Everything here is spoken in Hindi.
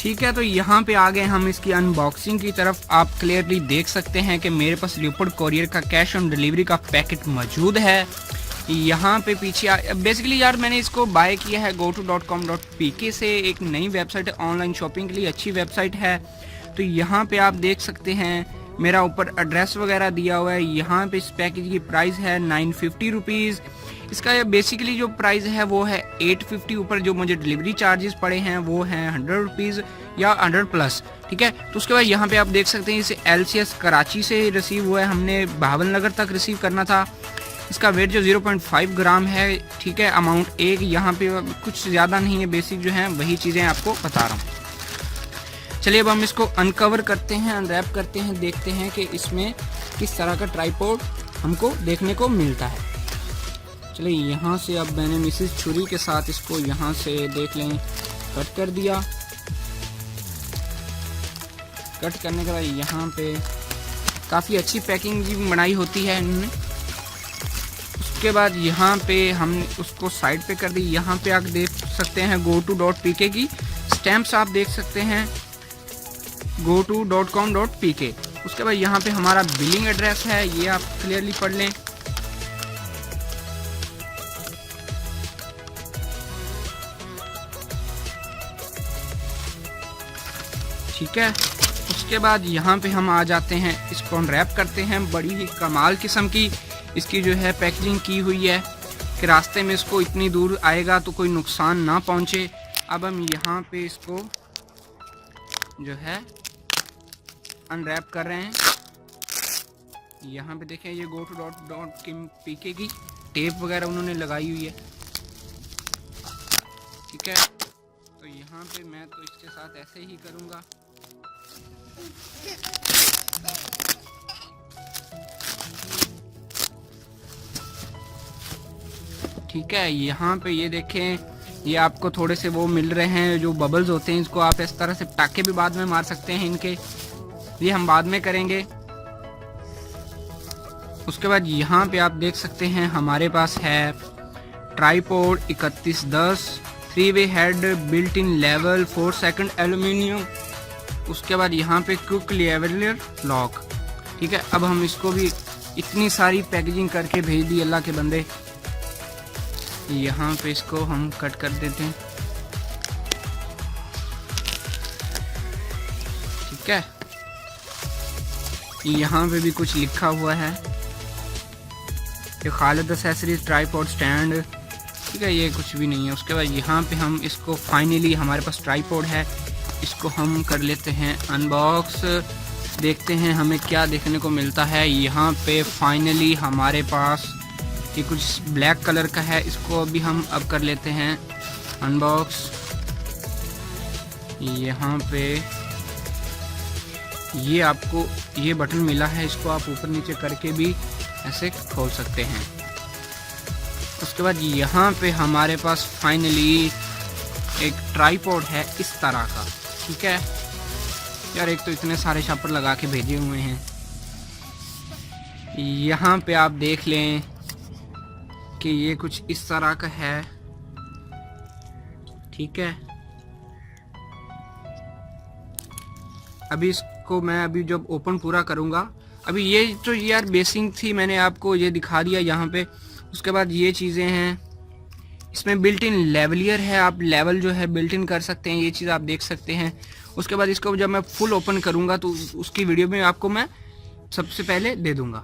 ठीक है, तो यहाँ पे आ गए हम इसकी अनबॉक्सिंग की तरफ। आप क्लियरली देख सकते हैं कि मेरे पास लियोपोल्ड कोरियर का कैश ऑन डिलीवरी का पैकेट मौजूद है। यहाँ पे पीछे बेसिकली यार मैंने इसको बाय किया है goto.com.pk से, एक नई वेबसाइट है ऑनलाइन शॉपिंग के लिए, अच्छी वेबसाइट है। तो यहाँ पे आप देख सकते हैं मेरा ऊपर एड्रेस वगैरह दिया हुआ है। यहाँ पे इस पैकेज की प्राइस है 950 रुपीज़। इसका बेसिकली जो प्राइस है वो है 850, ऊपर जो मुझे डिलीवरी चार्जेस पड़े हैं वो हैं 100 रुपीज़ या 100 प्लस। ठीक है, तो उसके बाद यहाँ पे आप देख सकते हैं इसे LCS कराची से रिसीव हुआ है, हमने भावल नगर तक रिसीव करना था। इसका वेट जो 0.5 ग्राम है। ठीक है, अमाउंट एक, यहाँ पे कुछ ज़्यादा नहीं है, बेसिक जो है वही चीज़ें आपको बता रहा हूँ। चलिए अब हम इसको अनकवर करते हैं, अनरैप करते हैं, देखते हैं कि इसमें किस तरह का ट्राइपॉड हमको देखने को मिलता है। चलिए यहाँ से अब मैंने मिसिस छुरी के साथ इसको यहाँ से देख लें कट कर दिया। कट करने के बाद यहाँ पे काफ़ी अच्छी पैकिंग भी बनाई होती है इन्होंने। उसके बाद यहाँ पे हमने उसको साइड पे कर दी। यहाँ पे आप देख सकते हैं goto.pk की स्टैम्प्स आप देख सकते हैं, goto.com.pk। उसके बाद यहाँ पे हमारा बिलिंग एड्रेस है, ये आप क्लियरली पढ़ लें। ठीक है, उसके बाद यहाँ पे हम आ जाते हैं, इसको अनरैप करते हैं। बड़ी ही कमाल किस्म की इसकी जो है पैकेजिंग की हुई है कि रास्ते में इसको इतनी दूर आएगा तो कोई नुकसान ना पहुँचे। अब हम यहाँ पे इसको जो है अनरैप कर रहे हैं। यहाँ पे देखें ये goto.pk की टेप वगैरह उन्होंने लगाई हुई है। ठीक है, तो यहाँ पे मैं तो इसके साथ ऐसे ही करूँगा। ठीक है, यहाँ पे ये देखें, ये आपको थोड़े से वो मिल रहे हैं जो बबल्स होते हैं, इसको आप इस तरह से पटाखे भी बाद में मार सकते हैं इनके, ये हम बाद में करेंगे। उसके बाद यहाँ पे आप देख सकते हैं हमारे पास है ट्राइपॉड 3110 3-वे head built in level 4 second aluminium. उसके बाद यहाँ पे क्विक लेवलियर लॉक। ठीक है, अब हम इसको भी इतनी सारी पैकेजिंग करके भेज दी अल्लाह के बंदे। यहाँ पे इसको हम कट कर देते हैं। ठीक है, यहाँ पे भी कुछ लिखा हुआ है कि खालिद एक्सेसरीज ट्राइपॉड स्टैंड। ठीक है, ये कुछ भी नहीं है। उसके बाद यहाँ पे हम इसको फाइनली हमारे पास ट्राइपॉड है, इसको हम कर लेते हैं अनबॉक्स, देखते हैं हमें क्या देखने को मिलता है। यहाँ पे फाइनली हमारे पास ये कुछ ब्लैक कलर का है, इसको अभी हम अब कर लेते हैं अनबॉक्स। यहाँ पे ये आपको ये बटन मिला है, इसको आप ऊपर नीचे करके भी ऐसे खोल सकते हैं। उसके बाद यहाँ पे हमारे पास फाइनली एक ट्राइपॉड है इस तरह का। ठीक है यार, एक तो इतने सारे शापर लगा के भेजे हुए हैं। यहाँ पे आप देख लें कि ये कुछ इस तरह का है। ठीक है, अभी इसको मैं अभी जब ओपन पूरा करूँगा, अभी ये तो यार बेसिक थी, मैंने आपको ये दिखा दिया यहाँ पे। उसके बाद ये चीज़ें हैं, इसमें बिल्ट इन लेवलियर है, आप लेवल जो है बिल्ट इन कर सकते हैं, ये चीज़ आप देख सकते हैं। उसके बाद इसको जब मैं फुल ओपन करूँगा तो उसकी वीडियो में आपको मैं सबसे पहले दे दूँगा।